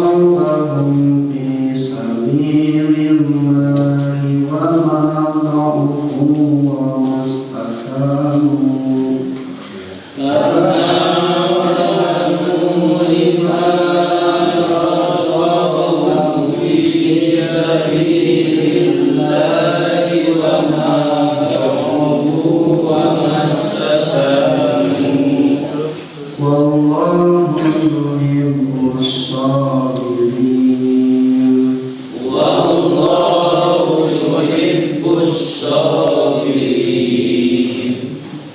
أصابهم في سبيل الله وما ضعفوا وما استكانوا والله يحب الصابرين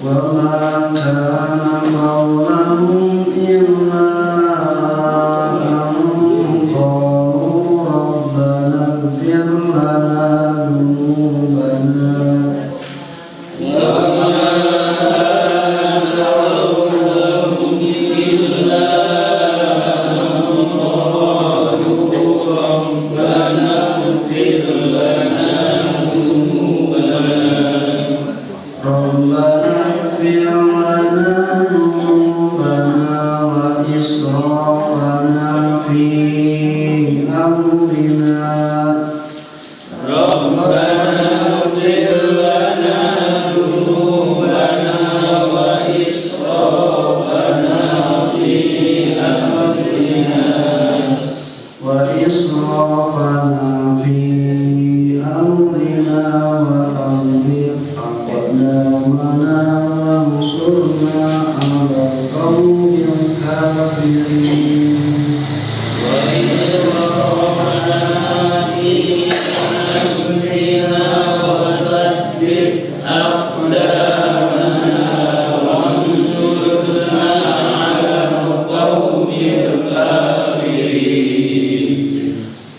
وما كان قولهم إلا أن قالوا ربنا اغفر لنا ذنوبنا وإسرافنا في أمرنا وثبت أقدامنا وانصرنا على القوم الكافرين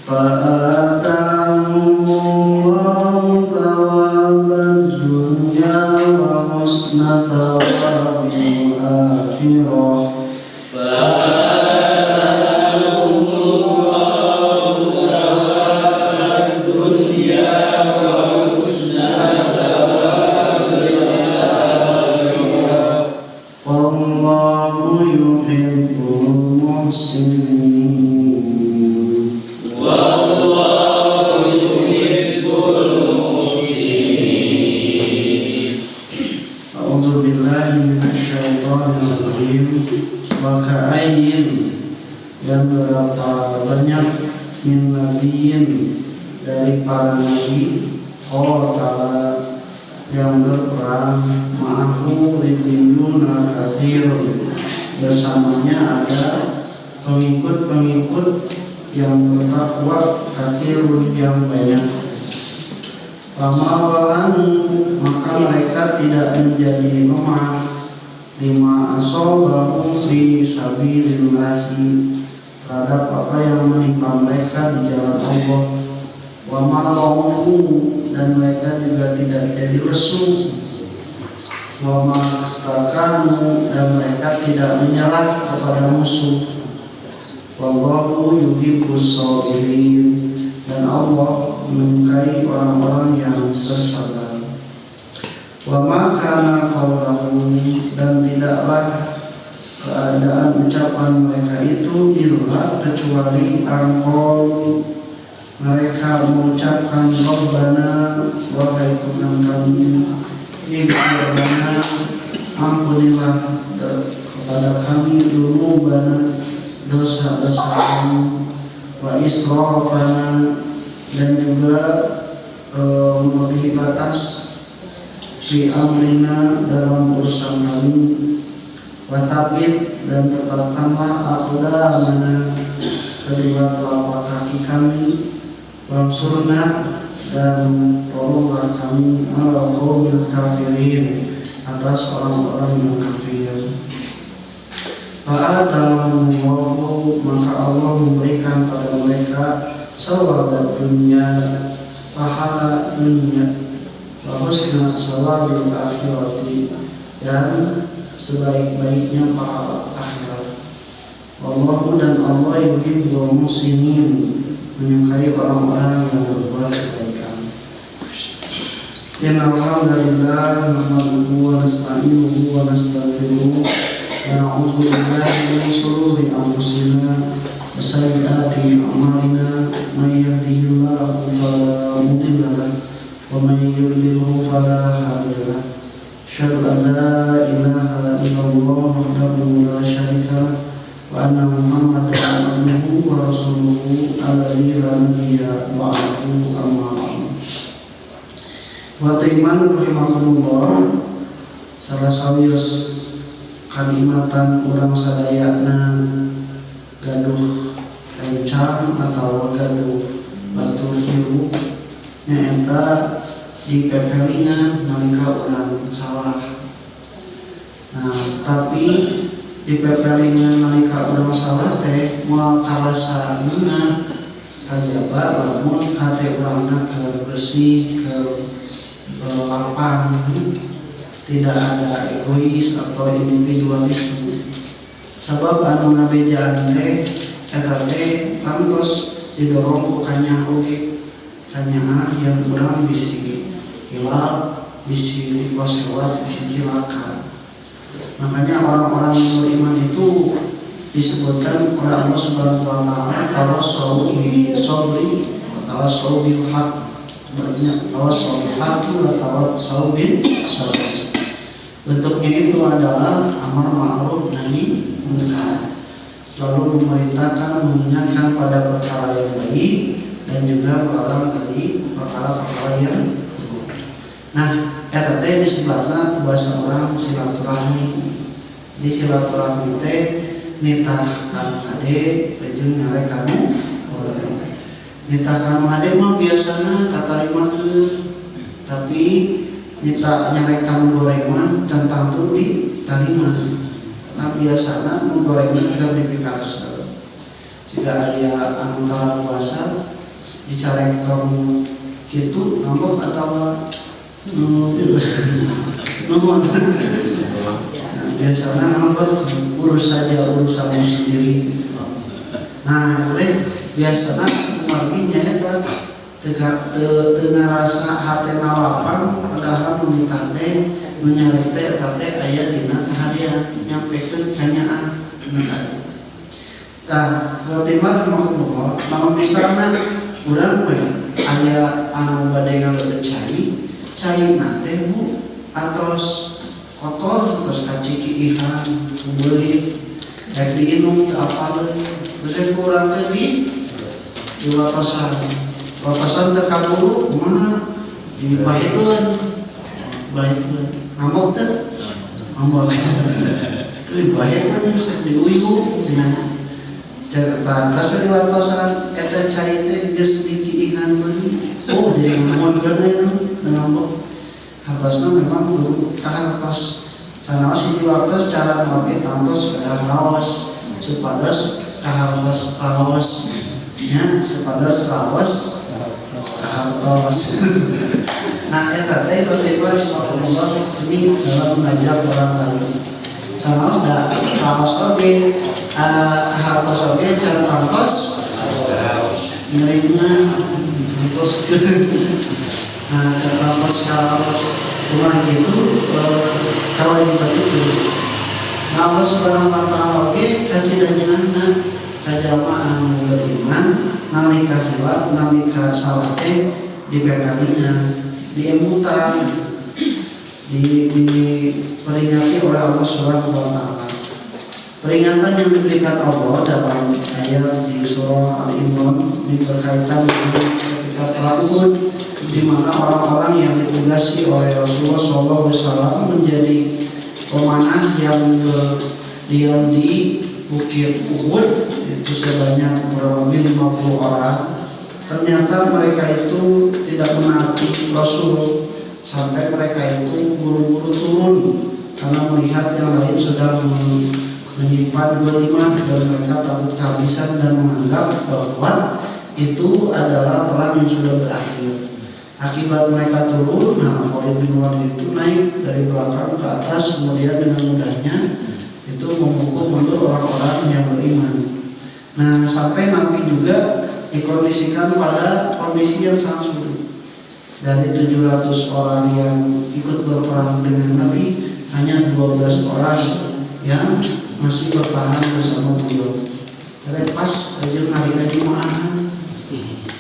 فآتاهم الله ثواب الدنيا وحسن ثواب الآخرة والله يحب المحسنين أعوذ بالله من الشيطان الرجيم وكأين dan berapa banyak min nabiyin dari para nabi qala yang berperang ma'ahu ribbiyuna kathirun bersamanya ada pengikut-pengikut yang bertakwa kathirun yang banyak. Pamawalan maka mereka tidak menjadi lemah lima asobahum fi sabilillahi terhadap apa yang menimpa mereka di jalan Allah. Wa ma'ahu dan mereka juga tidak jadi lesu. Wa ma'astakanu dan mereka tidak menyerah kepada musuh. Wallahu yuhibbus sabirin dan Allah menyukai orang-orang yang bersabar. Wa ma kana qaulahum dan tidaklah keadaan ucapan mereka itu illa kecuali angkol mereka mengucapkan Rabbana wahai Tuhan kami ighfirlana ampunilah kepada kami dzunubana dosa-dosa kami wa israfana dan juga melebihi batas fi amrina dalam urusan kami wa thabit dan tetapkanlah aqdamana kedua telapak kaki kami wansurna dan tolonglah kami ala qaumil kafirin atas orang-orang yang kafir. Fa'atamullahu maka Allah memberikan pada mereka sawab dunia pahala dunia wa husna sawabil akhirati dan sebaik-baiknya pahala akhirat. Wallahu dan Allah yuhibbul muhsinin menyukai orang-orang yang berbuat kebaikan. Inna alhamdulillah nahmaduhu wa nasta'inuhu wa nastaghfiruh wa na'udzu billahi min shururi anfusina wa وسيئات أعمالنا من يهده الله فلا مضل له ومن يضلل فلا هادي له أشهد أن لا إله إلا الله وحده لا شريك له وأن محمدا عبده ورسوله الذي لا نبي بعده أما بعد. Watiman rahimahullah, salah sawios kalimatan urang sadayana gaduh kencang atau gaduh batur hiru nyaeta di pepelingan nalika urang salah. Nah, tapi di pepelingan nalika urang salah teh moal karasa ngeunah kajaba lamun hate urangna keur bersih, keur lapang, tidak ada egois atau individualisme. Sebab anu ngabejaan teh eta teh kantos didorong ku kanya oge, kanya yang urang bisi hilal, bisi dikosewat, bisi cilaka. Makanya orang-orang yang beriman itu disebutkan oleh Allah Subhanahu wa taala tawassaw bil sabri wa tawassaw bil haqq. Sebenarnya tawassaw bil haqqi wa tawassaw bil sabr. Bentuknya itu adalah amar ma'ruf nahi munkar, selalu memerintahkan, mengingatkan pada perkara yang baik dan juga melarang dari perkara-perkara yang buruk. Nah, eta teh disebutna bahasa orang silaturahmi. Di silaturahmi teh nitah kanu hade jeung nyare kanu orang. Nitah kanu hade mah biasana katarimakeun, tapi nita nyarekan goreng mah tentang tu ditarima. Nah biasana nu goreng keur dipikareskeun. Jika aya antara puasa dicarek tong kitu ngambek atawa nuhun. Biasana ngambek urus saja urusanmu sendiri. Nah, biasana margi nyaeta teu ngarasa hatena lapang padahal meminta teh menyarek teh eta teh aya dina kahadian nyampekeun kanyaan. Tah khotimah rahimahullah, namun misalna urang we aya anu bade ngaleut cai teh bu atos kotor terus kaciki ihan beuli rek diinum teu apaleun geus kurang teh di watosan terkaburu kumaha dibahikeun ngambok teh ngambok dibahikeun diuyu cenah cerita terus di watosan eta cai teh geus dikiingan meuli oh jadi ngomongkeun ngambok hartosna memang kudu kahartos sanaos di waktos cara ngopi tantos kada raos supados kahartos raos nya supados raos kahartos. Nah eta teh bagaimana Allah seni dalam mengajak orang lain. Sanaos da raos oge kahartos oge cara tantos nerima terus. Nah cara tantos kahartos rumah itu kewajiban itu. Nah Allah Subhanahu wa taala oge kacidanyeunna kajama anu beriman nalika hilaf nalika salah teh dipegangingan, diemutan, diperingati oleh Allah Subhanahu wa taala. Peringatan yang diberikan Allah dalam ayat di surah Al-Imran ini berkaitan dengan ketika Uhud, di mana orang-orang yang ditugasi oleh Rasulullah SAW menjadi pemanah yang diam di Bukit Uhud itu sebanyak kurang lebih 50 orang. Ternyata mereka itu tidak menaati Rasul sampai mereka itu buru-buru turun karena melihat yang lain sudah menyimpan ghanimah dan mereka takut kehabisan dan menganggap bahwa itu adalah perang yang sudah berakhir. Akibat mereka turun, nah Khalid bin Walid itu naik dari belakang ke atas, kemudian dengan mudahnya itu memukul mundur orang-orang yang beriman. Nah sampai Nabi juga dikondisikan pada kondisi yang sangat sulit. Dari 700 orang yang ikut berperang dengan Nabi, hanya 12 orang yang masih bertahan bersama beliau. Saya pas jeung nalika jumaahan.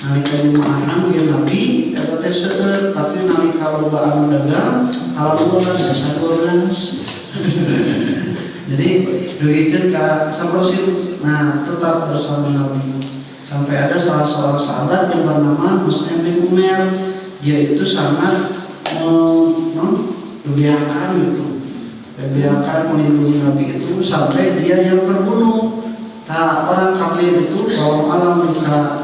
Nalika jumaahan ieu Nabi eta teh seueur, tapi nalika loba anu dagang alhamdulillah bisa 12. Jadi dugikeun ka saprosin. Nah, tetap bersama Nabi. Sampai ada salah seorang sahabat yang bernama Mus'ab bin Umair. Dia itu sangat membiarkan itu. Membiarkan melindungi Nabi itu sampai dia yang terbunuh. Nah, orang kafir itu kalau alam duka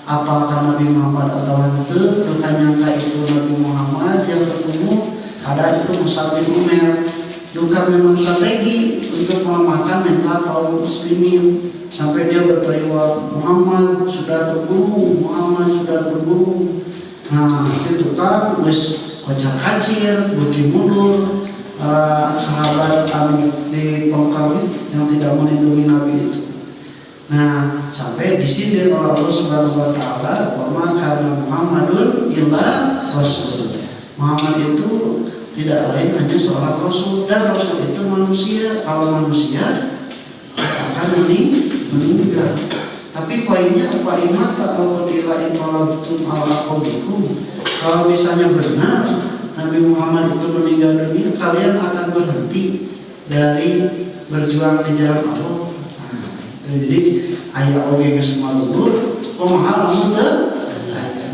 apakah Nabi Muhammad atau itu duka nyangka itu Nabi Muhammad yang terbunuh, ada itu Mus'ab bin Umair. Duka memang strategi untuk melemahkan mental kaum muslimin sampai dia berteriak Muhammad sudah terbunuh, Muhammad sudah terbunuh. Nah itu kan wis kocak kacir, budi mundur, sahabat kami di Pongkawi yang tidak melindungi Nabi itu. Nah, sampai disindir oleh Allah Subhanahu wa taala, "Wa ma kana Muhammadun illa rasul." Muhammad itu tidak lain hanya seorang rasul, dan rasul itu manusia. Kalau manusia akan meninggal. Tapi poinnya apa imata al-qadira inqalabtum ala qawmikum. Kalau misalnya benar Nabi Muhammad itu meninggal dunia, kalian akan berhenti dari berjuang di jalan Allah. Jadi ayat oge geus malulur, kumaha lamun teu aya.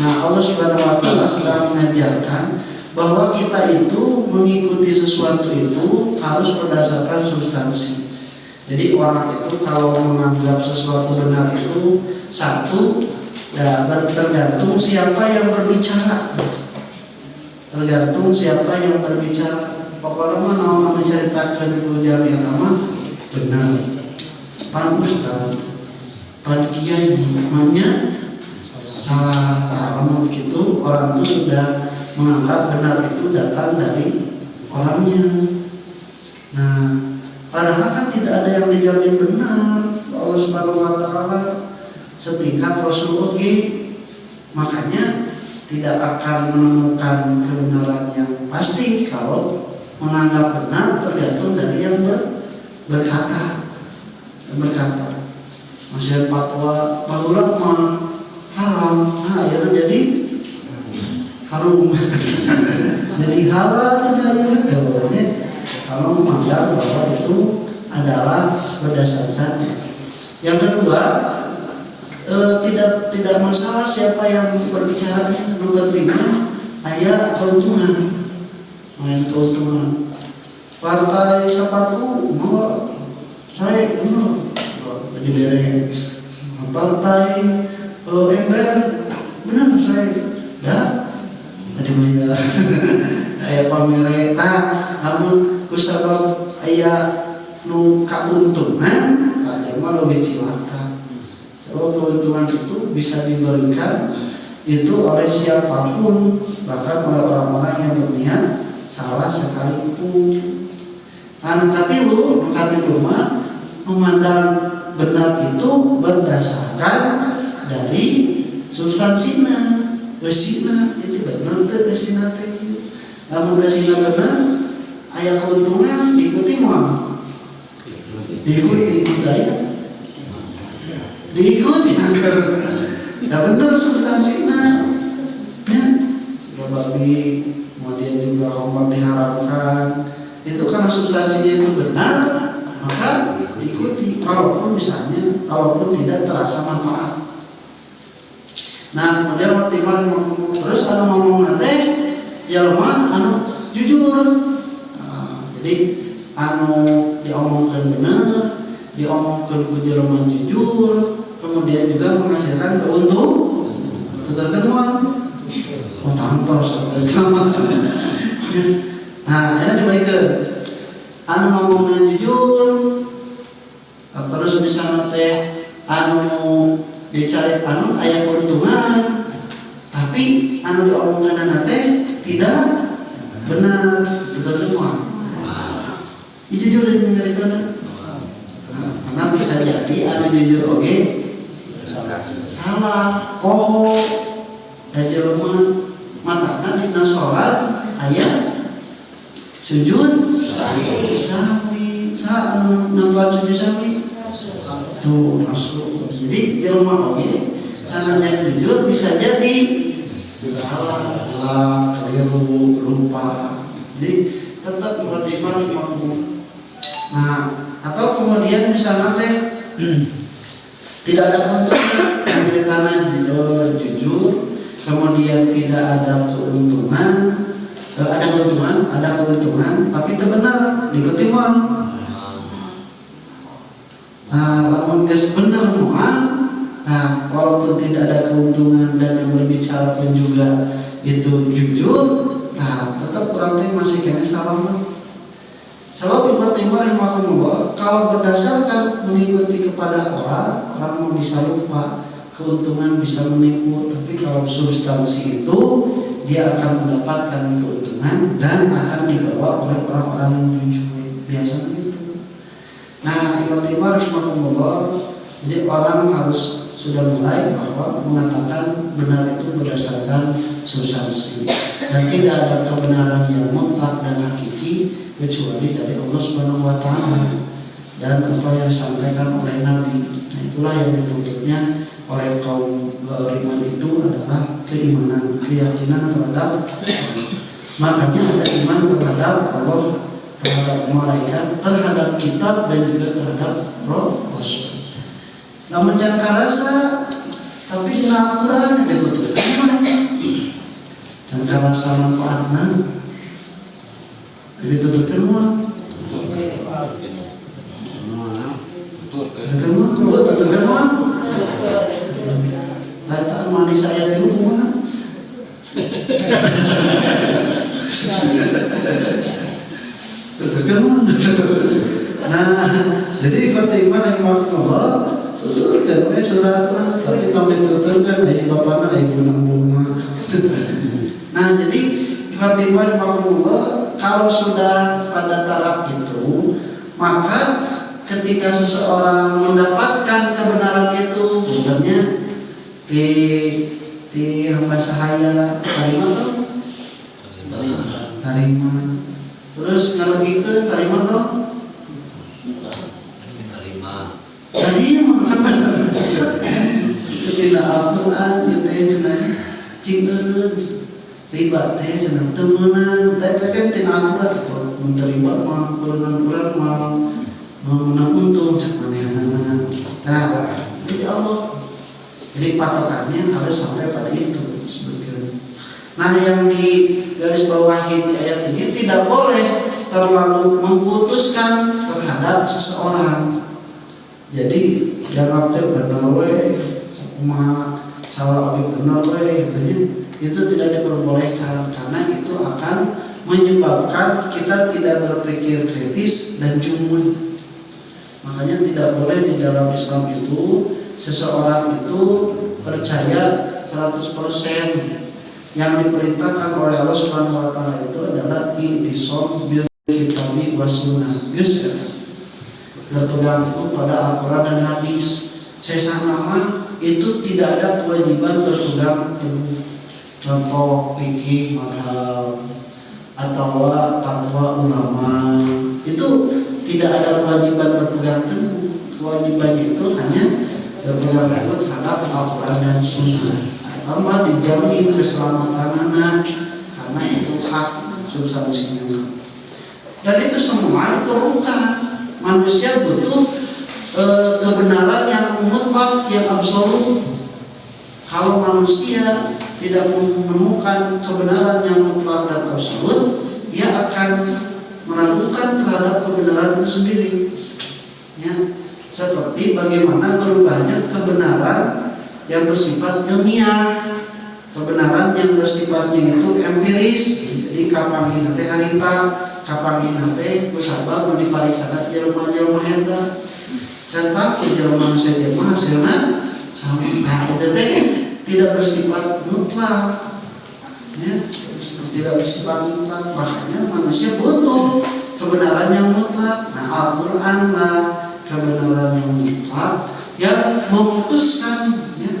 Nah, Allah Subhanahu wa taala sedang mengajarkan bahwa kita itu mengikuti sesuatu itu harus berdasarkan substansi. Jadi orang itu kalau menganggap sesuatu benar itu satu, ya tergantung siapa yang berbicara. Tergantung siapa yang berbicara. Pokoknya mau menceritakan dulu jami nama benar. Pan Ustaz, pan Kiai, namanya salah. Kalau begitu orang itu sudah menganggap benar itu datang dari orangnya. Nah, padahal kan tidak ada yang dijamin benar. Allah Subhanahu wa taala setingkat Rasulullah, makanya tidak akan menemukan kebenaran yang pasti kalau menganggap benar tergantung dari yang berkata. Masih fatwa bahulah mah haram, nah ya jadi harum. Jadi halal sebenarnya kalau menganggap bahwa itu adalah berdasarkan. Yang kedua, tidak masalah siapa yang berbicaranya, pentingnya ayat keuntungan, partai sepatu mau saya benar jadi bereng, partai ember benar saya dah tadi bayar ayat pamereta, namun kusabab ayat nu keuntungan, aja mah lebih cilaka. Sebab keuntungan itu bisa diberikan itu oleh siapapun, bahkan oleh orang-orang yang berniat salah sekalipun. Anu katilu mah memandang benar itu berdasarkan dari substansinya, resina. Jadi benar teh resina teh. Namun resina benar, ayat keuntungan diikuti mau, diikuti budaya, diikuti agar tidak benar substansinya. Ya, bagi kemudian juga kompak diharapkan. Itu karena substansinya itu benar, maka diikuti kalaupun tidak terasa manfaat. Nah, kemudian terus ada ngomong nanti jalma anu jujur. Nah, jadi anu diomongkan benar, diomongkan ku jalma jujur, kemudian juga menghasilkan keuntungan. Terkenal oh tantos nah, ini coba ikut anu ngomongnya jujur, terus misalnya teh anu dicari anu aya keuntungan, tapi anu diomongkan teh tidak benar, itu semua. Jujur ini nyaritakan, karena bisa jadi anu jujur oke salah. Oh, dan jelema matana dina salat aya sujud sahwi, nonton sujud sahwi tuh masuk. Jadi di rumah oke sananya jujur bisa jadi salah, keliru, lupa. Jadi tetap bertimbang mampu. Nah, atau kemudian misalnya tidak ada keuntungan dari tanah jujur, kemudian tidak ada keuntungan, ada keuntungan, tapi itu benar diikuti mal. Nah, lamun geus bener moal, nah walaupun tidak ada keuntungan dan yang berbicara pun juga itu jujur, nah tetap orang teh masih kena salah. Sebab tiba-tiba kalau berdasarkan mengikuti kepada orang mau bisa lupa, keuntungan bisa menipu, tapi kalau substansi itu dia akan mendapatkan keuntungan dan akan dibawa oleh orang-orang yang jujur, biasanya gitu. Nah, tiba-tiba jadi orang harus sudah mulai bahwa mengatakan benar itu berdasarkan substansi dan tidak ada kebenaran yang mutlak dan hakiki kecuali dari Allah Subhanahu wa taala dan apa yang disampaikan oleh Nabi. Nah, itulah yang dituntutnya oleh kaum beriman itu adalah keimanan, keyakinan terhadap Allah. Makanya ada iman terhadap Allah, terhadap malaikat, terhadap kitab dan juga terhadap Rasul. Namun jangan rasa tapi Al-Quran ditutup. Jangan rasa manfaatnya ditutupkan semua. Tutupkan semua. Data manis saya itu semua. Tutupkan semua. Nah, jadi khotimah yang Allah tuturkan surat lah, tapi kami tuturkan dari bapaknya dari bunga-bunga. Nah, jadi khotimah yang Allah kalau sudah pada taraf itu, maka ketika seseorang mendapatkan kebenaran itu, sebenarnya di hamba sahaya tarima, terus kalau gitu tarima tuh tidak Al-Quran gitu ya cenah cingeun riba teh cenah temenan teh kan tina Al-Quran itu menerima mah kurang mau menang untung cek manehna. Nah, jadi Allah jadi patokannya harus sampai pada itu disebutkan. Nah, yang di garis bawahi di ayat ini tidak boleh terlalu memutuskan terhadap seseorang. Jadi jangan benar we, salah benar we, itu tidak diperbolehkan karena itu akan menyebabkan kita tidak berpikir kritis dan jumud. Makanya tidak boleh di dalam Islam itu seseorang itu percaya 100%. Yang diperintahkan oleh Allah Subhanahu wa taala itu adalah intisab bil kitabi was sunnah. Berpegang teguh pada Al-Quran dan hadis. Sesama itu tidak ada kewajiban berpegang teguh. Contoh fikih madhab atau fatwa ulama itu tidak ada kewajiban berpegang teguh. Kewajiban itu hanya berpegang teguh terhadap Al-Quran dan Sunnah. Allah dijamin keselamatan anak karena itu hak substansinya. Dan itu semua diperlukan. Manusia butuh kebenaran yang mutlak, yang absolut. Kalau manusia tidak menemukan kebenaran yang mutlak dan absolut, dia akan meragukan terhadap kebenaran itu sendiri. Ya, seperti bagaimana berubahnya kebenaran yang bersifat ilmiah, kebenaran yang bersifatnya itu empiris. Jadi kapan ini teh harita, kapan ini teh kusabab nu dipariksana jelema-jelema eta. Cetak jelema manusia jelema hasilna sama itu teh tidak bersifat mutlak. Ya, tidak bersifat mutlak. Makanya manusia butuh kebenaran yang mutlak. Nah, Al-Quran lah kebenaran yang mutlak yang memutuskan ya,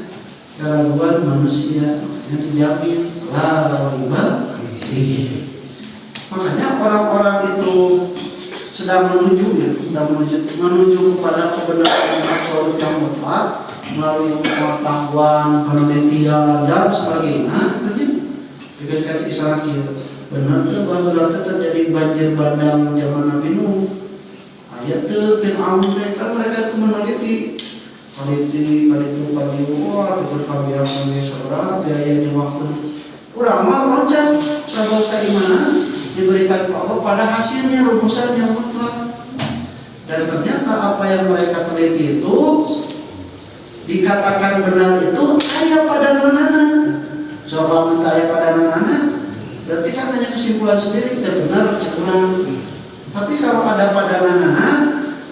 keraguan manusia yang dijamin la raiba fihi. Makanya orang-orang itu sedang menuju kepada kebenaran yang absolut yang mutlak melalui pengetahuan, penelitian dan sebagainya. Dengan kaci isalah kia benar tu bahwa terjadi banjir bandang zaman Nabi Nuh. Ayat tu Fir'aun kan mereka tu meneliti kali itu wah dengan kami yang mengesara biaya di waktu kurang mah loncat sabab keimanan diberikan Allah pada hasilnya rumusan yang mutlak. Dan ternyata apa yang mereka teliti itu dikatakan benar itu ayat pada nana. Soal minta ayat pada nana berarti kan hanya kesimpulan sendiri tidak benar curang. Tapi kalau ada pada nana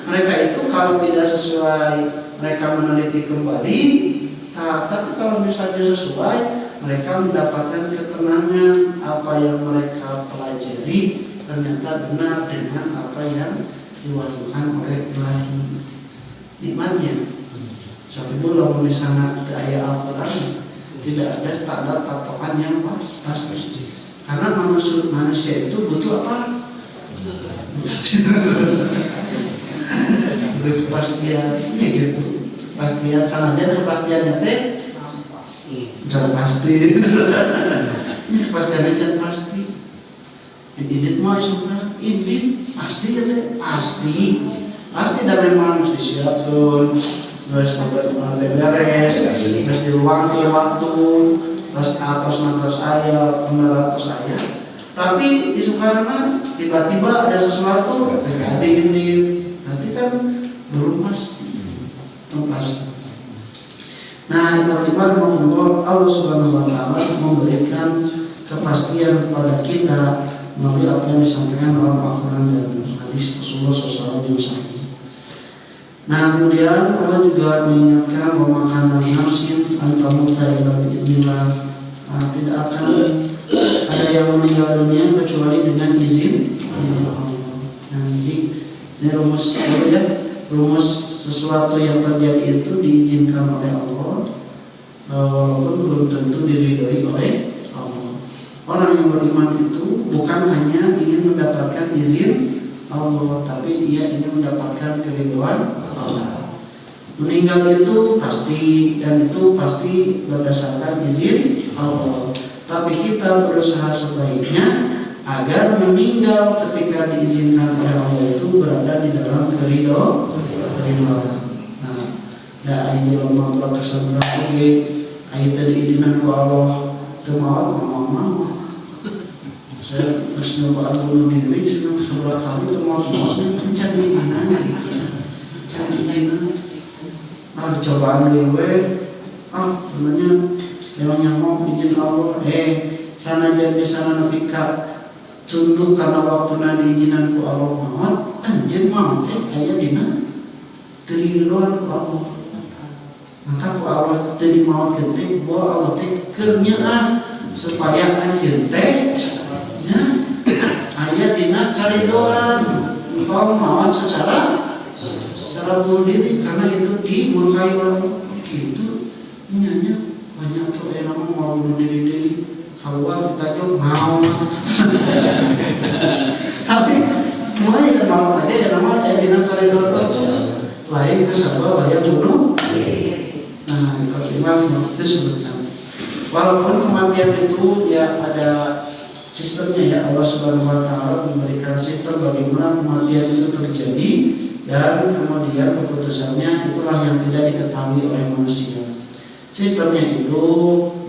mereka itu kalau tidak sesuai mereka meneliti kembali. Tapi kalau misalnya sesuai mereka mendapatkan ketenangan apa yang mereka pelajari ternyata benar dengan apa yang diwahyukan oleh Ilahi. Nikmatnya sampai dulu di sana ada ayat Al-Quran tidak ada standar patokan yang pasti. Karena manusia itu butuh apa? Kepastiannya gitu. Kepastian salahnya kepastiannya teh jangan pasti. Ini kepastiannya jangan pasti. Idit mau isukna, idit pasti ya teh pasti dan memang harus disiapkan. Terus beres, terus diluangkan waktu, terus atas ayat, 100 ayat. Tapi di Soekarno tiba-tiba ada sesuatu terjadi ini, nanti kan belum pasti. Nah, iman Allah Subhanahu Wa Taala memberikan kepastian kepada kita melalui apa yang disampaikan dalam Al-Quran dan hadis Rasulullah SAW yang sahih. Nah, kemudian Allah juga mengingatkan bahwa makanan nafsin antamuta ila bi'idnillah, tidak akan ada yang meninggal dunia kecuali dengan izin Allah. Nah, jadi ini rumus sesuatu yang terjadi itu diizinkan oleh Allah, walaupun belum tentu diridhoi oleh Allah. Orang yang beriman itu bukan hanya ingin mendapatkan izin Allah, tapi ia ingin mendapatkan keridhaan Allah. Meninggal itu pasti, dan itu pasti berdasarkan izin Allah. Tapi kita berusaha sebaiknya agar meninggal ketika diizinkan oleh Allah itu berada di dalam keridhaan. Nah, ini lama berkesan berapa ayat diizinkan oleh Allah mau. Saya harus nyoba bunuh diri sebelah kali itu mau cari izinannya. Cobaan gue sebenarnya yang mau izin Allah sana jadi sana nafika tunduk karena waktu nanti izinan ku Allah Muhammad anjir mau ayah dina teriluan ku Allah maka ku Allah teri mau genting bahwa Allah kernyaan supaya anjir ayah dina karidoan engkau mau secara bunuh diri karena itu dimurkai orang gitu. Nyanyi banyak tuh yang mau bunuh diri keluar kita juga mau tapi mulai ya mau aja ya nama dina karidoan lain ke sabab ayah bunuh. Nah kalau imam itu sebutkan walaupun kematian itu ya ada sistemnya ya, Allah Subhanahu Wa Taala memberikan sistem bagaimana kematian itu terjadi dan kemudian keputusannya itulah yang tidak diketahui oleh manusia. Sistemnya itu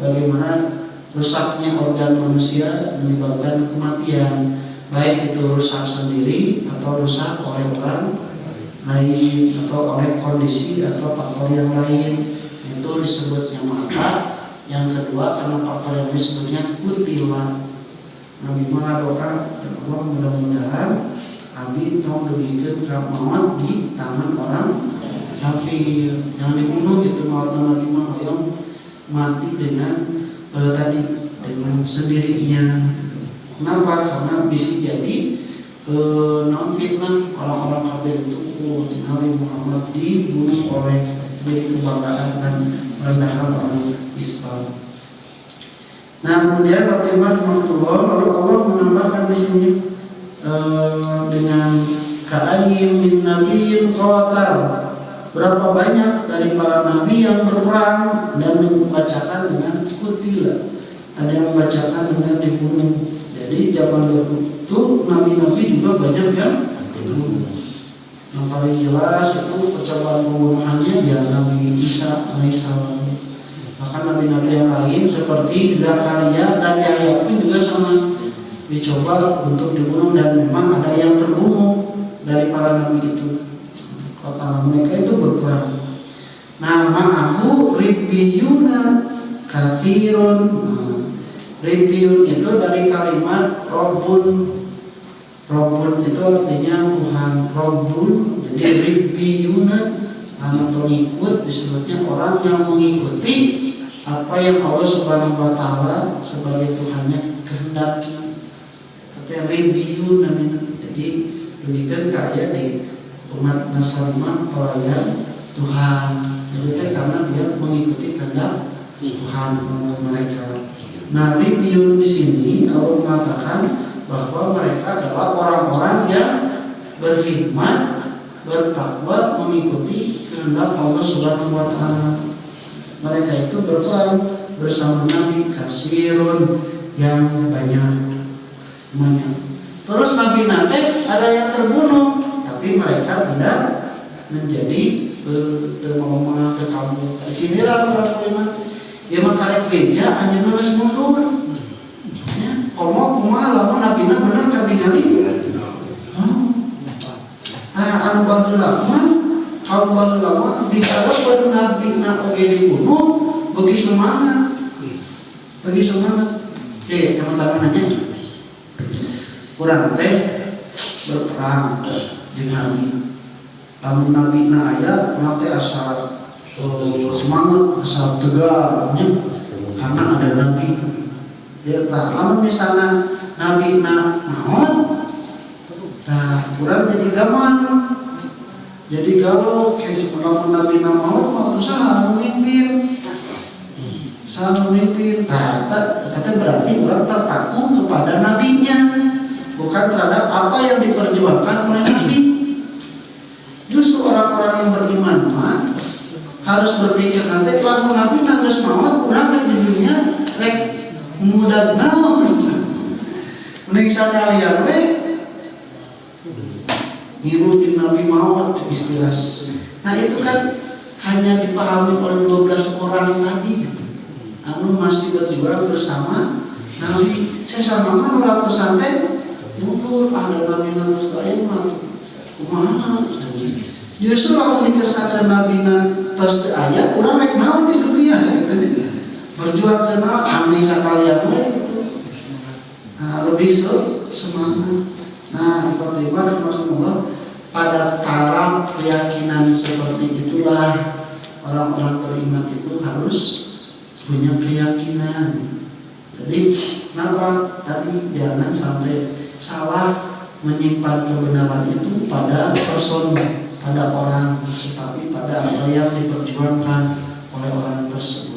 bagaimana rusaknya organ manusia menyebabkan kematian, baik itu rusak sendiri atau rusak oleh orang lain atau oleh kondisi atau faktor yang lain, itu disebutnya mata. Yang kedua karena faktor yang disebutnya kutilan. Nabi mengadokan Allah mudah-mudahan Abi tong diberikan maut di tangan orang kafir yang dibunuh itu maut Nabi yang mati dengan dengan sendirinya. Kenapa? Karena bisa jadi non fitnah orang-orang kafir itu Nabi Muhammad dibunuh oleh jadi kebanggaan dan merendahkan orang Islam. Nah, kemudian pertimbangan Allah, lalu Allah menambahkan di sini dengan ka'ayyin min nabiyyin qatal, berapa banyak dari para nabi yang berperang dan membacakan dengan kutila, ada yang membacakan dengan dibunuh. Jadi zaman dulu itu nabi-nabi juga banyak yang dibunuh. Yang paling jelas itu percobaan pembunuhannya ya Nabi Isa alaihissalam. Bahkan nabi-nabi yang lain seperti Zakaria dan Yahya pun juga sama, dicoba untuk dibunuh dan memang ada yang terbunuh dari para nabi itu. Kata mereka itu berperang. Nah, ma'ahu ribbiyuna kathirun. Ribbiyun itu dari kalimat Rabbun. Rabbun itu artinya Tuhan. Rabbun, jadi ribbiyuna anak pengikut, disebutnya orang yang mengikuti apa yang Allah Subhanahu wa Ta'ala sebagai Tuhannya kehendaki. Kata ribbiyun namanya. Jadi demikian kayak di umat Nasrani pelayan Tuhan. Jadi karena dia mengikuti kehendak Tuhan mereka. Nah, ribbiyun di sini Allah mengatakan bahwa mereka adalah orang-orang yang berkhidmat, bertakwa, mengikuti kehendak Allah Subhanahu wa Ta'ala. Mereka itu berperang bersama Nabi kasirun yang banyak. Terus Nabi nanti ada yang terbunuh, tapi mereka tidak menjadi termoma ke kamu. Di sinilah orang kalimat dia mengkarek beja hanya nulis mundur. Komo kumaha lamun nabina bener kan tinggali. Anu baheula mah kaum baheula mah dikareun nabina oge dibunuh beuki semangat. Bagi semangat. Teman-teman nanya. Kurang teh berperang jeung nabi. Lamun nabina aya mah teh asa semangat, asa tegar karena ada nabi. Dia tak lama misalnya nabi maut, tak kurang jadi gaman, jadi galau. Kayak sebelum nabi maut mau usaha memimpin, kata berarti orang terpaku kepada nabinya, bukan terhadap apa yang diperjuangkan oleh nabi. Justru orang-orang yang beriman mah harus berpikir nanti kalau nabi nangis maut, orang di dunia rek mudah naon mending sakalian we ngirutin nabi maut istilah. Nah itu kan hanya dipahami oleh 12 orang tadi gitu. Anu masih berjuang bersama nabi. Saya sama kan ratusan teh mundur ada nabi ratus lain mah kumaha. Justru kalau dikersakakeun nabi tos teu aya urang rek naon di dunia gitu. Berjuang kenal amri sakalian gitu. Nah, lebih semangat. Nah, seperti mana pada taraf keyakinan seperti itulah orang-orang beriman itu harus punya keyakinan. Jadi, kenapa tadi jangan sampai salah menyimpan kebenaran itu pada person, pada orang, tetapi pada apa yang diperjuangkan oleh orang tersebut.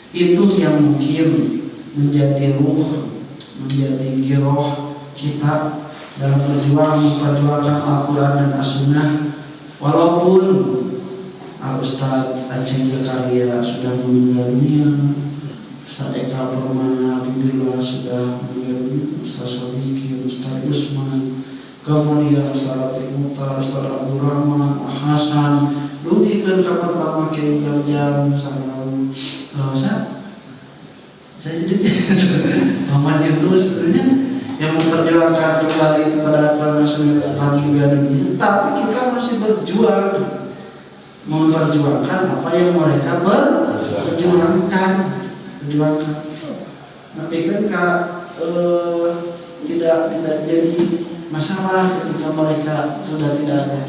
Itu yang mungkin menjadi ruh, menjadi giroh kita dalam memperjuangkan Al-Quran dan As-Sunnah. Walaupun Ustaz Aceh Zakaria sudah meninggal dunia, Ustaz Eka Permana Abdullah sudah meninggal dunia, Ustaz Sodiki, Ustaz Usman, kemudian Ustaz Latif Mukhtar, Ustaz Abdul Rahman, Hasan, dugikan ke pertama ke jam-jam saya jadi Muhammad Yunus yang memperjuangkan kembali kepada Rasulullah juga dunia. Tapi kita masih berjuang memperjuangkan apa yang mereka perjuangkan. Tapi kan tidak jadi masalah ketika mereka sudah tidak ada.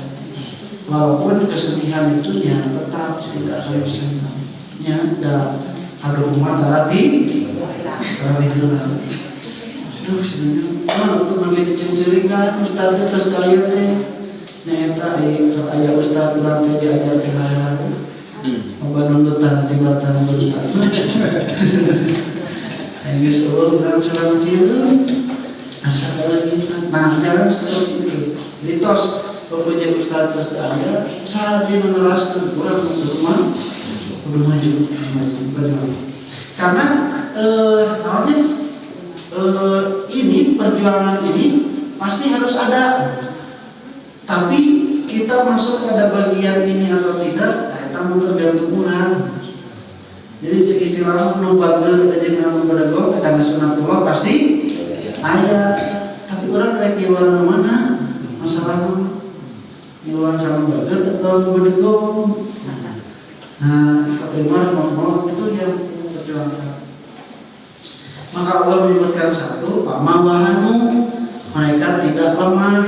Walaupun kesedihan itu ya tetap tidak akan bisa. Ya, dan ada umat terlatih dulu. Aduh, sebenarnya untuk menjadi cengcelingan Ustaznya terus kaya teh nyata ayah Ustaz bilang teh diajar ke hari-hari membangunkan timatan berita. Ayo seluruh orang serang situ asal lagi. Nah, jangan seperti itu. Jadi tos pokoknya Ustaz terus ada saat dia meneraskan kurang rumah udah maju karena namanya ini perjuangan ini pasti harus ada, tapi kita masuk pada bagian ini atau tidak, kita tergantung orang. Jadi cek istilah nubager aja ngamu beragam kadang sunatullah pasti ayat, tapi orang rek di luar mana masalahnya di luar sama bager atau beragam. Nah, bagaimana mau itu yang perjuangan. Maka Allah menyebutkan satu, pamawahanu mereka tidak lemah.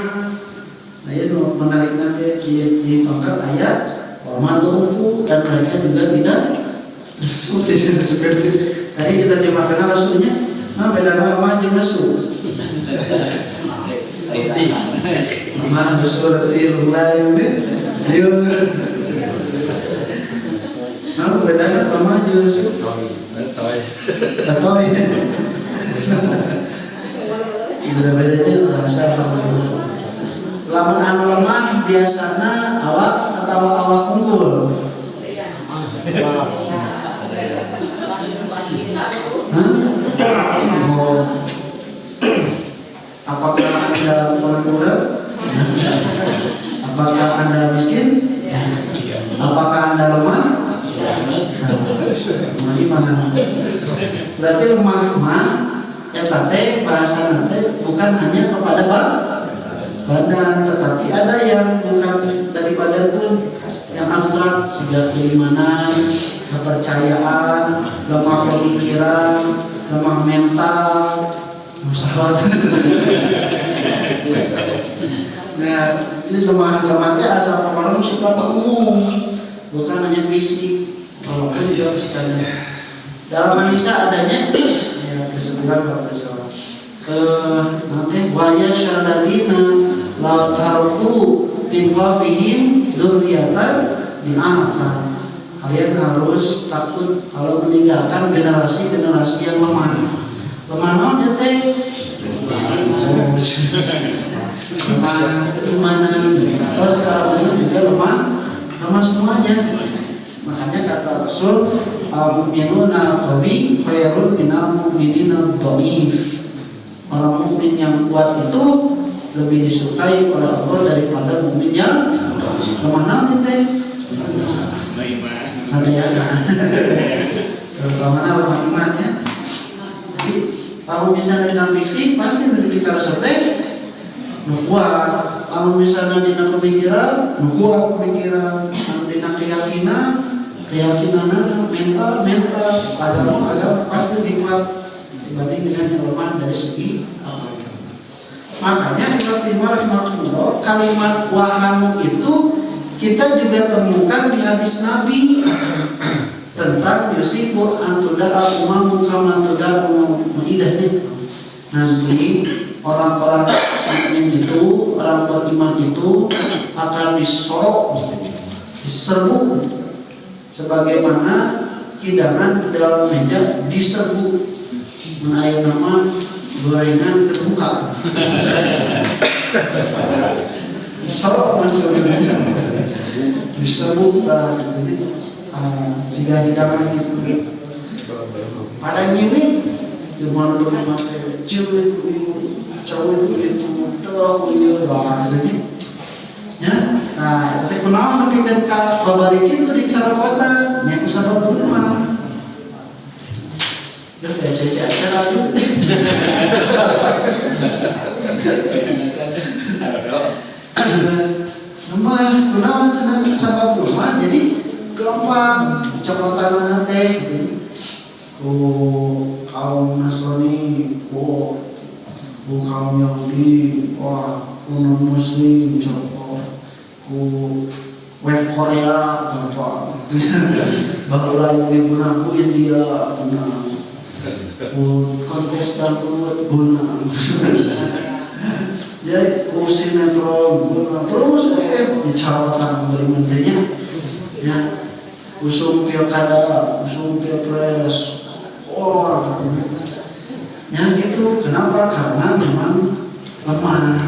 Nah, ini menarik nanti di tongkat ayat, wamadufu dan mereka juga tidak seperti tadi kita coba kenal rasulnya. Nah, beda lemah jeung rasul. Lemah rasul itu lain dia. Nah, beda lemah jeung rasul. Atau ini beda-bedanya bahasa lamun anu lemah biasanya awak atau awak unggul. Apakah Anda pengangguran? Apakah Anda miskin? Apakah Anda lemah? Mana? Berarti lemah ya tante bahasa nanti bukan hanya kepada badan, tetapi ada yang bukan dari badan pun yang abstrak, sejak keimanan, kepercayaan, lemah pemikiran, lemah mental, musawat. Nah, ini lemah-lemahnya asal orang sifat umum, bukan hanya fisik. Walaupun jauh sekali dalam manusia adanya ya kesebutan kalau seorang nanti waya syaradatina laut taruku binwafihim dzurriatan di'afan. Kalian harus takut kalau meninggalkan generasi yang lemah. Lemah non teh lemah keimanan, terus sekarang juga lemah semuanya. Makanya kata Rasul, al-mu'minuna qawi khairun minal mu'minina dhaif. Orang mukmin yang kuat itu lebih disukai oleh Allah daripada mukmin yang lemah. Nanti teh sadayana terutama lemah imannya. Jadi kalau misalnya dalam fisik pasti memiliki karakteristik kuat. Kalau misalnya dina pemikiran kuat pemikiran, dina keyakinan mental agama pasti lebih kuat dibanding dengan yang lemah dari segi apa. Makanya kalimat wahamu itu kita juga temukan di hadis Nabi tentang yusibu antuda'a umamu kama tuda'a idahnya. Nanti orang-orang mukmin itu, orang beriman itu akan diserbu sebagaimana hidangan di dalam meja diserbu menaik nama gorengan terbuka. Diserbu maksudnya diserbu jika hidangan itu pada nyimit cuma lu memakai cowok itu tahu ya ya. Nah, tapi kenapa bikin kabalik itu di cara kota yang usah dulu mah udah kayak caca acara itu rumah kenapa senang sama rumah jadi gampang cokotan nanti kaum Nasrani kaum Yahudi non Muslim contoh web Korea contoh barulah yang digunakan India kontestan guna jadi sinetron terus dicalonkan dari menterinya ya usung pilkada usung pilpres katanya ya gitu. Kenapa? Karena memang lemah.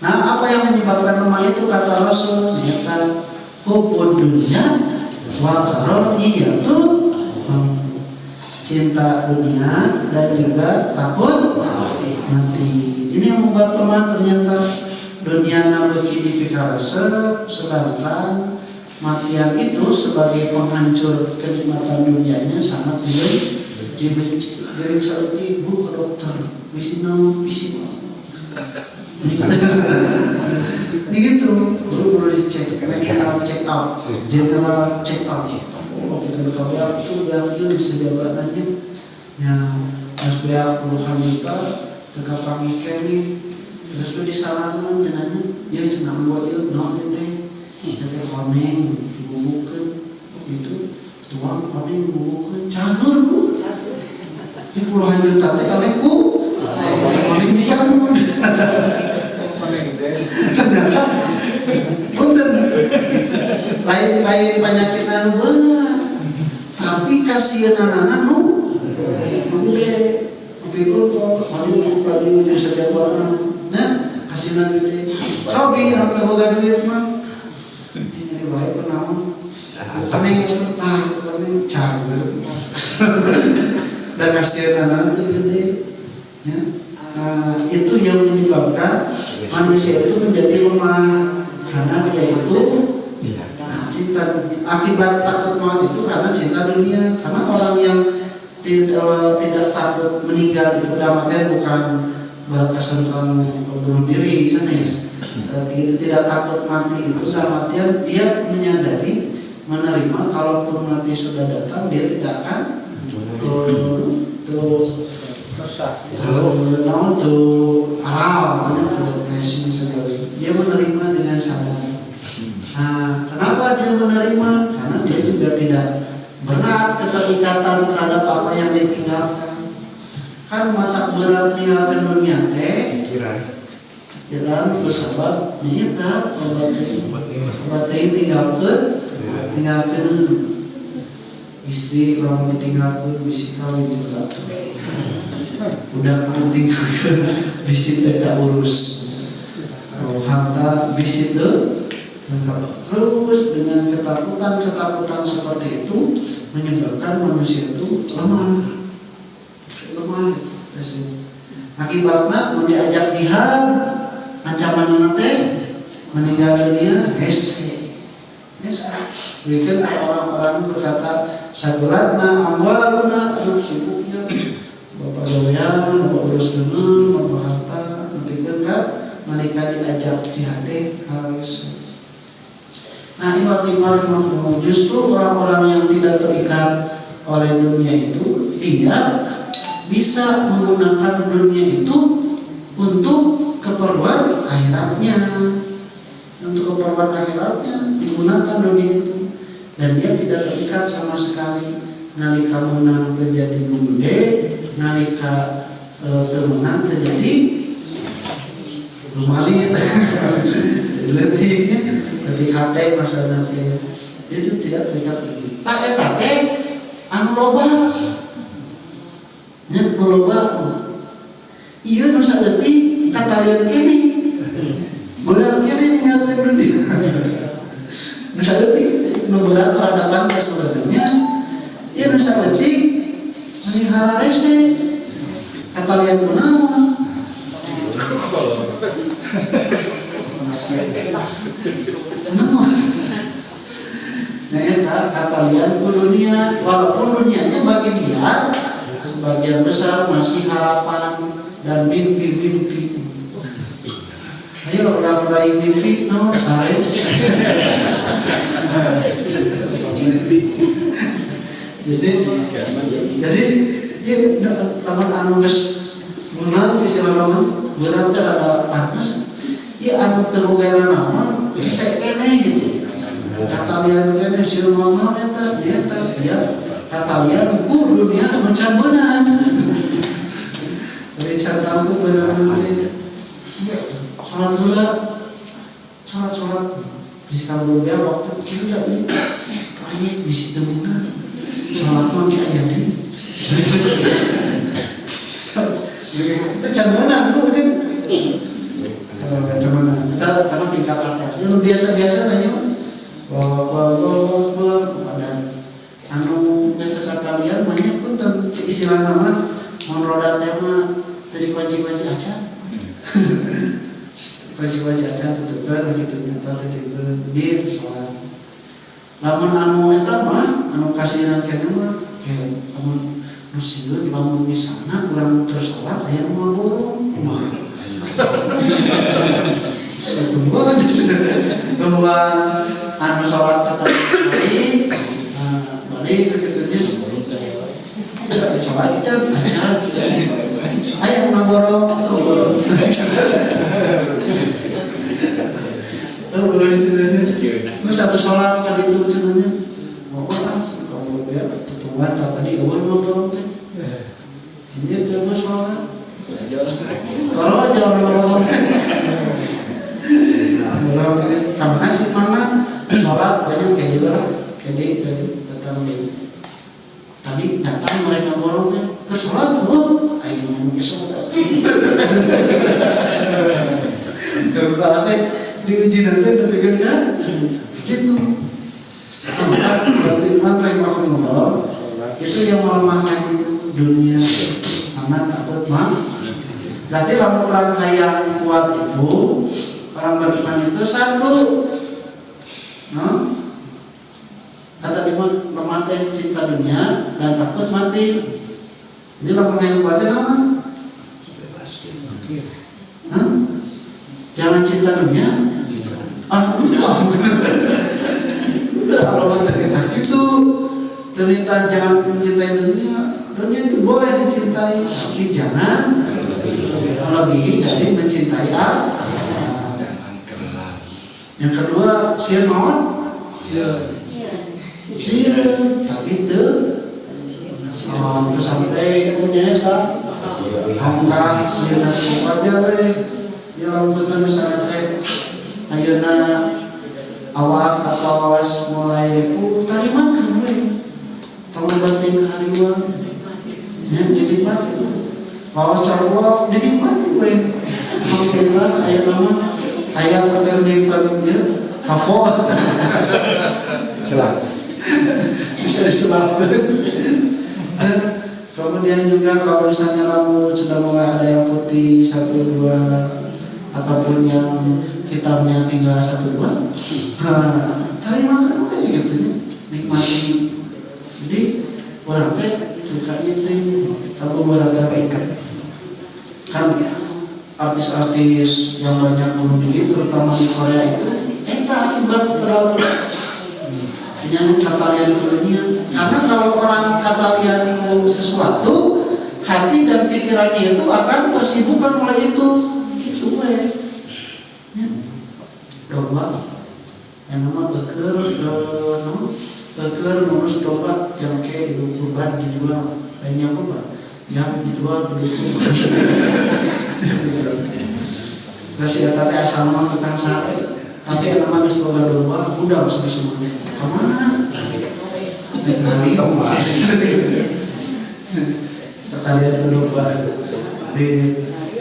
Nah, apa yang menyebabkan lemah itu kata Rasul? Ternyata hubud dunia wa karahiyatu cinta dunia dan juga takut mati. Ini yang membuat lemah ternyata. Dunia nabuci dipikarasep, sedangkan matian itu sebagai penghancur kenikmatan dunianya sangat dibenci. Dari saat ibu ke dokter, bisi ini gitu, baru dicek, medical check out, general check out. Oh, kalau itu yang itu sejabatannya, ya harus bayar puluhan juta, tegak pagi kami. Terus lu disalahkan jenanya, ya cenah gua ieu naon teh? Teh koneng dibubukeun gitu. Tuang koneng dibubukeun cager bu. Di puluhan juta teh aleku. Koneng dibangun. Ternyata punten. Lain penyakit anu beungeut. Tapi kasieunana nu ge pikul kok paling disediakan kasih lagi deh. Cobi aku boga duit mah. Ini baik kenaon. Kami cager. Dan kasihan itu gede. Ya. Itu yang menyebabkan manusia itu menjadi lemah karena dia itu cinta akibat takut mati itu karena cinta dunia. Karena orang yang tidak takut meninggal itu dalam artian bukan berkesentuhan bunuh diri sanes, tidak takut mati itu dalam artian dia menyadari menerima kalaupun mati sudah datang dia tidak akan dia menerima dengan sadar. Nah, kenapa dia menerima? Karena dia juga tidak berat keterikatan terhadap apa yang ditinggalkan. Kan masa berat tinggalkan dunia teh jalan bersahabat nyata obat teh tinggalkan istri orang ditinggalkan bisi kawin juga udah kamu tinggalkan bisi tidak urus harta bisi itu terus dengan ketakutan seperti itu menyebabkan manusia itu lemah. Akibatnya mau diajak jihad ancaman nanti meninggal dunia bikin orang-orang berkata saguratna amwaluna sibuknya bapak doyan bapak urus dulu bapak harta nanti kan mereka diajak jihad harus. Nah ibarat justru orang-orang yang tidak terikat oleh dunia itu dia bisa menggunakan dunia itu untuk keperluan akhiratnya, digunakan dunia itu, dan dia tidak terikat sama sekali. Nalika menang terjadi gede, nalika temenang terjadi rumali, letih hati masa nanti itu tidak terikat. Tate anu loba. Nya loba iya nu saeutik katalian kene berat kene ninggalkeun dunia nu saeutik nu berat peradaban teh sebenarnya ieu nu saeutik melihara rese katalian kunaon nah eta katalian ku dunia walaupun dunianya bagi dia sebagian besar masih harapan dan mimpi-mimpi. Ayo orang meraih mimpi, no sare. Jadi dia lawan anu geus menang sisi lawan berat ada panas. Dia anu terugana naon, bisa kene gitu. Katalian kene sieun mangga eta dia katalian dunia macam benar. Dari cara tahu benar ini. Sholat bisa kalau dia waktu kita ini banyak bisa temukan. Sholat mah kayak ayat ini. Itu cara mana lu kan? Cara mana? Kita Untuk biasa-biasa aja kepada anu dekat kalian banyak pun istilah nama monroda tema dari kunci-kunci aja. Kunci-kunci aja tutupan gitu ntar tutupan di sholat. Lamun anu eta mah anu kasihan kana mah lamun musibah lamun di sana kurang tersalat aya nu borong. Tungguan anu sholat kata balik ketutupnya sholat jam aja ayo nangborong satu sholat kali itu cenanya mau pas kalau dia tutupan tadi awal nangborong teh ini dia mau sholat kalau aja orang sama nasi mana sholat banyak kayak juga kayak itu tadi datang mereka borong tuh ke sholat ayo mau ke sholat kalau teh diuji nanti udah pikir kan gitu berarti Imam rahimahullah itu yang melemahkan dunia anak takut mah berarti orang kaya kuat itu orang beriman itu satu, kata Imam memakai cinta dunia dan takut mati. Jadi orang yang kuatnya apa? Jangan cinta dunia. Udah kalau kita gitu, ternyata jangan mencintai dunia. Dunia itu boleh dicintai, tapi jangan melebihi dari mencintai Allah. Yang kedua sieun naon? Sieun, tapi teu sampai punya eta angka sieun aja we. Ya lamun misalnya teh ayeuna awak atau awas mulai ribu tarimakeun we. Tong banting ka hariwang. Ya dinikmati. Awas carua dinikmati we. Alhamdulillah aya nama ayam keterdipan dia kapok celak bisa diselamatkan. Kemudian juga kalau misalnya kamu sudah mulai ada yang putih 1, 2 ataupun yang hitamnya tinggal 1, 2 terima kan gitu nikmati. Jadi orang teh suka itu kalau berada kan artis-artis yang banyak bunuh diri terutama di Korea itu akibat terlalu yang katalian dunia. Karena kalau orang katalian sesuatu hati dan pikirannya itu akan tersibukkan oleh itu gitu ya. Domba yang nama beker ngurus domba yang kayak kurban dijual lainnya apa yang dijual begitu. Nasi tadi asal mah tentang sate, tapi yang nama geus boga domba udah masuk semuanya. Kemana? Nanti domba. Sekalian domba di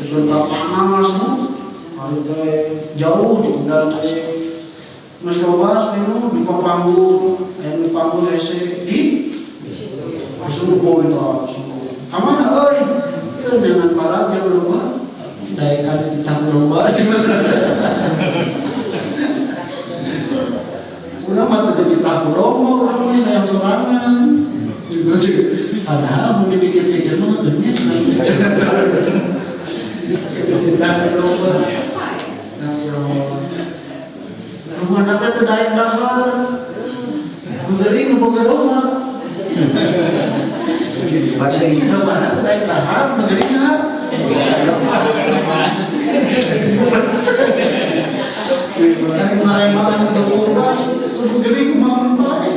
tempat panas kalau jauh di pedal Mas Robas memang di Papanggu, di Papanggu di Suruh itu. Kamana euy? Teu dengan para jam domba. Daikan di tahu domba cuma. Udah mah teu di tahu domba urang mah yang sorangan. Gitu aja. Padahal mun dipikir-pikir mah geunya. Di tahu domba. Rumah nanti teu daek dahar. Mengering boga domba. Baca ini mana terkait dahar negeri sah. Cari kemarin untuk kurban, negeri kemarin baik.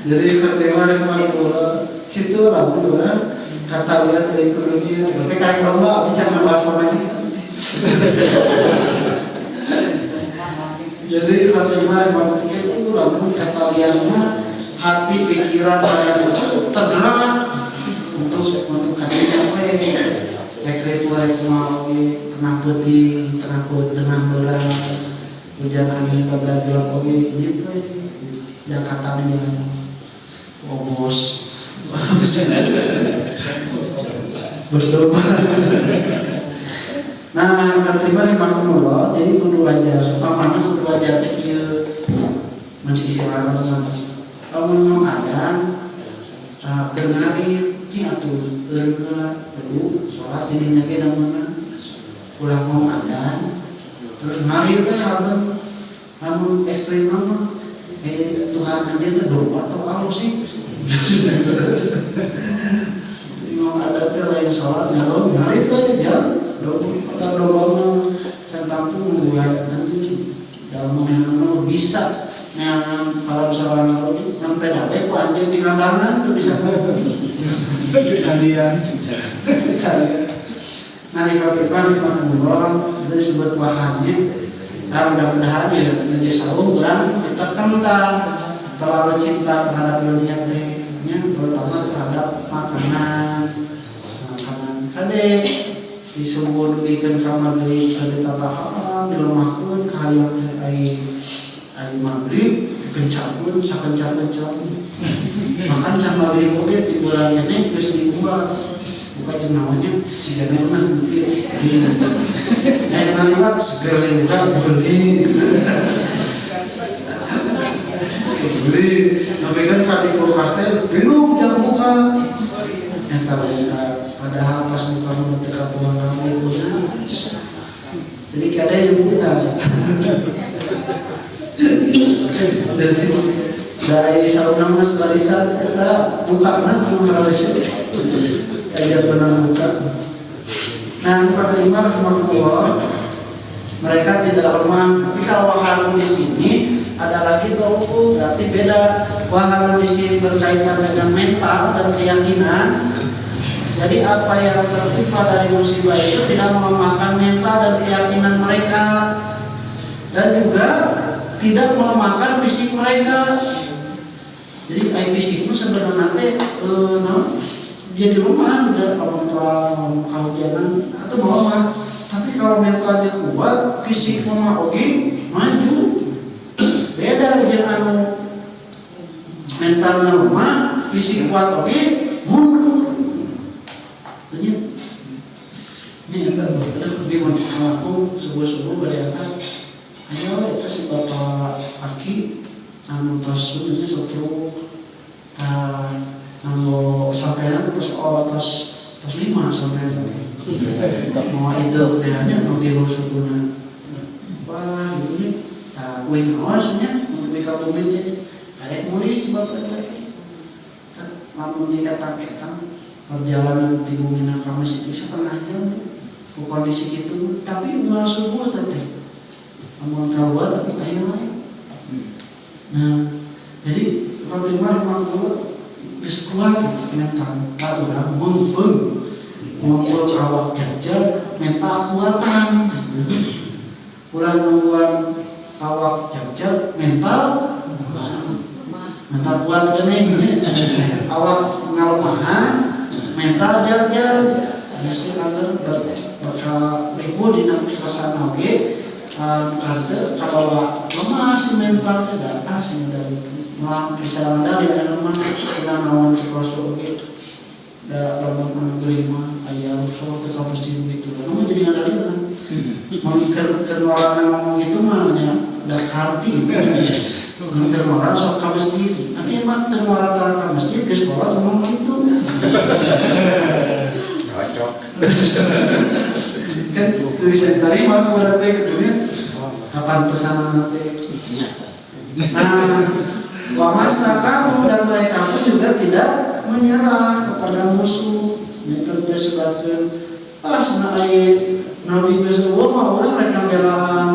Jadi kemarin pula, situ lah bukan kata lihat dari ekonomi. Tapi kayak domba bicara bahas apa aja. Jadi kemarin itu lah kata lihat hati pikiran saya itu tergerak untuk hatinya Ekrit warek mau tengah putih, tengah belah, hujan angin pada gelap oge gitu. Dan katanya bos domba. Nah, terima Allah. Jadi kudu aja, pamana kudu aja teh kieu masih istirahat sama. Kalau ada kenari cing atuh eureuna dulu salat di dinya ge namunna ulah mau ada. Terus mari teh lamun ekstrem mah Tuhan aja teh domba atau apa sih? Mau ada teh lain salat nyaron mari teh jam pada domba saya tampung buat nanti dalam mengenal bisa yang kalau misalnya sampai dapat ku anjing di kandangan itu bisa kalian nah di kapipan di panggungron itu disebut wahajib. Nah mudah-mudahan ya menjadi sahur kurang kita kental terlalu cinta terhadap dunia tehnya terutama terhadap makanan kadek disebut bikin kamar dari tata haram dilemahkan kalian air maghrib kencapun sakencap-kencap makan sama maghrib oke di bulan ini terus dibuat bukan yang namanya si jangan nanti yang naliwat segera juga beli tapi kan kali kulkas teh belum jam buka entar padahal pas buka menutup kapuan kamu itu jadi kadang yang buka dari sauna mas barisan kita buka mana harus ajar benar buka. Nah Pak Imam rahimahullah mereka tidak lemah. Tapi kalau wahalu di sini ada lagi dofu berarti beda. Wahalu di sini berkaitan dengan mental dan keyakinan. Jadi apa yang tertimpa dari musibah itu tidak melemahkan mental dan keyakinan mereka dan juga tidak melemahkan fisik mereka. Jadi fisik itu sebenarnya jadi lemah juga kalau kaujianan atau melemah. Tapi kalau mentalnya kuat, fisik lemah oke maju. Beda dengan mentalnya lemah, fisik kuat oke mundur. Ini yang lebih aku subuh-subuh berangkat. Ayo itu si bapak Aki anu tos sebenarnya satu anu sampai terus tos 5 sampai tak mau itu hanya mau tiru subuhnya wah ini wing awasnya mereka pemimpin ada mulai sebab lagi lamun dikatakan perjalanan di bumi Kamis itu setengah jam kondisi itu tapi mulai subuh tadi amun kawan tapi ayo. Nah, jadi kalau dimana mau diskuat mental orang mumpung awak jajar mental kuatan. Pulang nungguan awak jajar mental kuat ini awak ngalemahan mental jajar. Jadi kalau ribu di nanti kesana oke. Kalau lemah si mental tidak asing dari malah bisa mandali dan lemah kita nawan cikosok gitu dah lemah terima ayam so tetap mesti begitu lemah jadi ada lagi kan orang ngomong itu mahnya udah arti mungkin orang sok ke masjid nanti emang orang taruh ke masjid ke sekolah ngomong gitu cocok kan tulisan tadi mana berarti kemudian kapan pesanan nanti. Nah, wamasna kamu dan mereka pun juga tidak menyerah kepada musuh. Itu disebutkan senai Nabi Rasulullah mah orang mereka belaan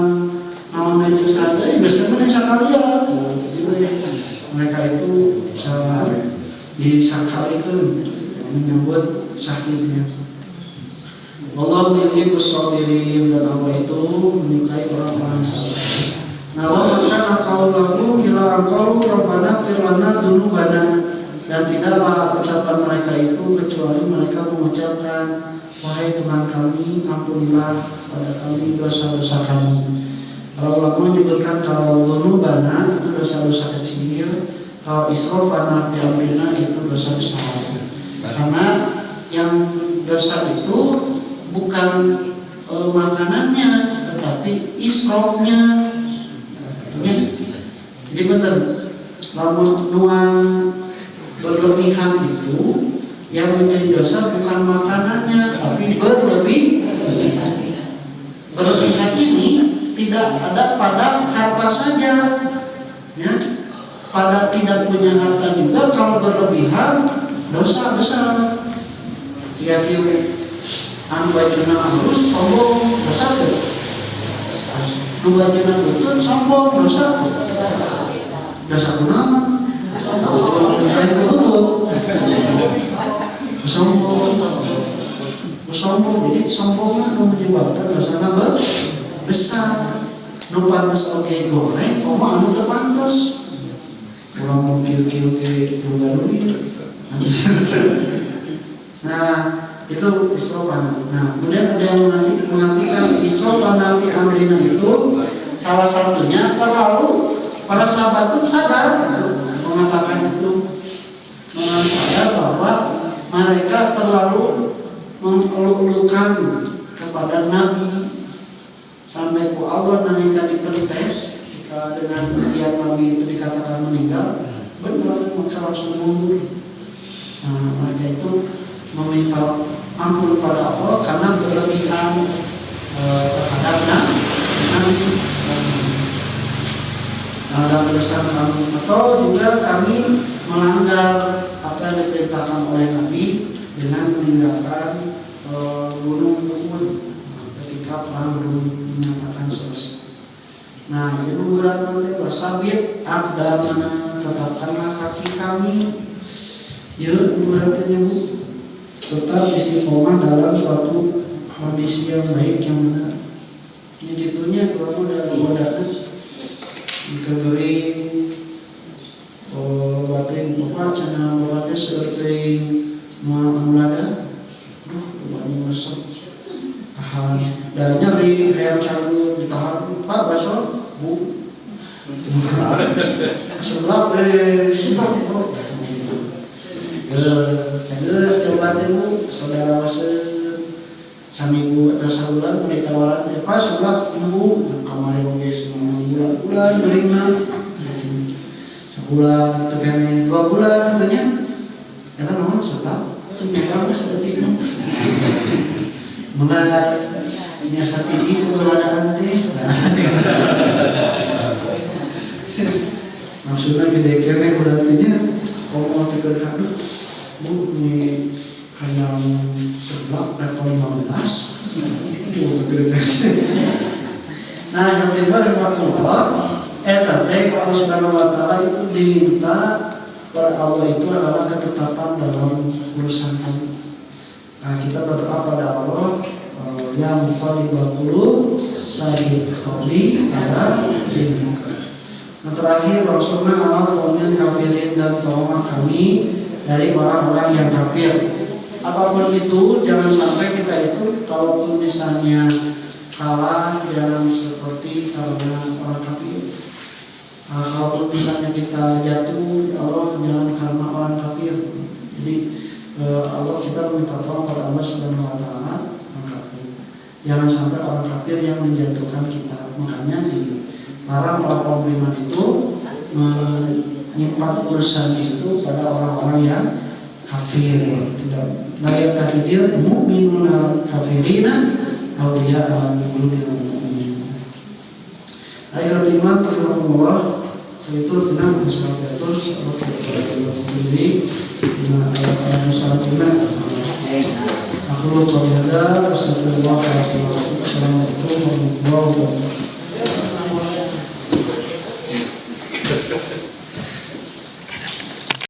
namun itu saja, biasanya mereka kalian. Mereka itu salah disangkalikan menyambut sakitnya. Allah yuhibbu sabirin dan Allah itu menyukai orang-orang sabar. Nah, wa kana qaulahu ila qaulu rabbana fir lana dzunubana Dan tidaklah ucapan mereka itu kecuali mereka mengucapkan, wahai Tuhan kami, ampunilah pada kami dosa-dosa kami. Kalau ulama menyebutkan kalau dzunubana itu dosa-dosa kecil, kalau israfana fi amrina itu dosa besar. Karena yang dosa itu bukan makanannya, tetapi israfnya. Jadi benar, lamun nuang berlebihan itu yang menjadi dosa bukan makanannya, tapi berlebihan ini tidak ada pada harta saja, ya. Pada tidak punya harta juga kalau berlebihan dosa besar. Jika bajuna halus sombong dosa tuh, bajuna butut sombong dosa tuh, dosa kunaon? Sombong, jadi sombongnya menyebabkan dosa besar. Nu pantes oge goreng, koma anu teu pantes. Urang mau kieu-kieu ge bugaruy. Nah, itu israfan. Nah, kemudian ada yang mengartikan israfan fi amrina itu salah satunya terlalu para sahabat pun sadar mengatakan itu, sadar bahwa mereka terlalu mengeluk-elukan kepada Nabi sampai ku Allah nanyakan dipertes jika dengan ujian Nabi itu dikatakan meninggal, benar maka langsung mundur. Nah, mereka itu meminta ampun pada Allah karena berlebihan terhadap Nabi. Dalam dosa kami, atau juga kami melanggar apa yang diperintahkan oleh Nabi dengan meninggalkan gunung Uhud ketika perang belum dinyatakan selesai. Nah, itu berat nanti bersabit aqdamana, tetapkanlah kaki kami. Ya, beratnya Bu, tetap istiqomah dalam suatu kondisi yang baik yang benar. Ini jitunya kalau dari wadah kegering batin bapak cina bapak seperti mulada bapaknya masuk tahan dan nyari kayak calu ditahan pak baso bu sebelah entok jadi coba bu saudara wase saminggu atau sebulan mulai tawaran pak sebelah ibu kamari oke semua bulan beriman sebulan tekan 2 bulan katanya karena nomor sebelah sebenarnya seperti itu mulai biasa tinggi sebelah nanti maksudnya gede kene bulantinya kalau mau tidur aduh bu ini hanya sebelah level 15 nah yang kedua Allah Allah Subhanahu wa Ta'ala itu diminta pada Allah itu adalah ketetapan dalam urusan kami. Nah, kita berdoa pada Allah yang muqallibal qulub sabbit qalbi ala dinik. Nah, terakhir Rasulullah Allah qaumin kafirin dan tolonglah kami dari orang-orang yang kafir. Apapun itu jangan sampai kita itu kalaupun misalnya kalah jangan seperti karena orang kafir. Kalaupun misalnya kita jatuh, Allah jangan karena orang kafir. Jadi Allah kita minta tolong pada Allah Subhanahu wa Ta'ala kafir. Jangan sampai orang kafir yang menjatuhkan kita. Makanya dilarang para kaum beriman itu menyimpan urusan itu pada orang-orang yang kafir. Tidak layak kafir mu'minuna kafirina awliya al-qulubil mu'minin. Ayat iman rahimahullah itu benar tersampaikan seperti ini dengan ayat-ayat musallimah. Aku lupa berada. Assalamualaikum warahmatullahi wabarakatuh.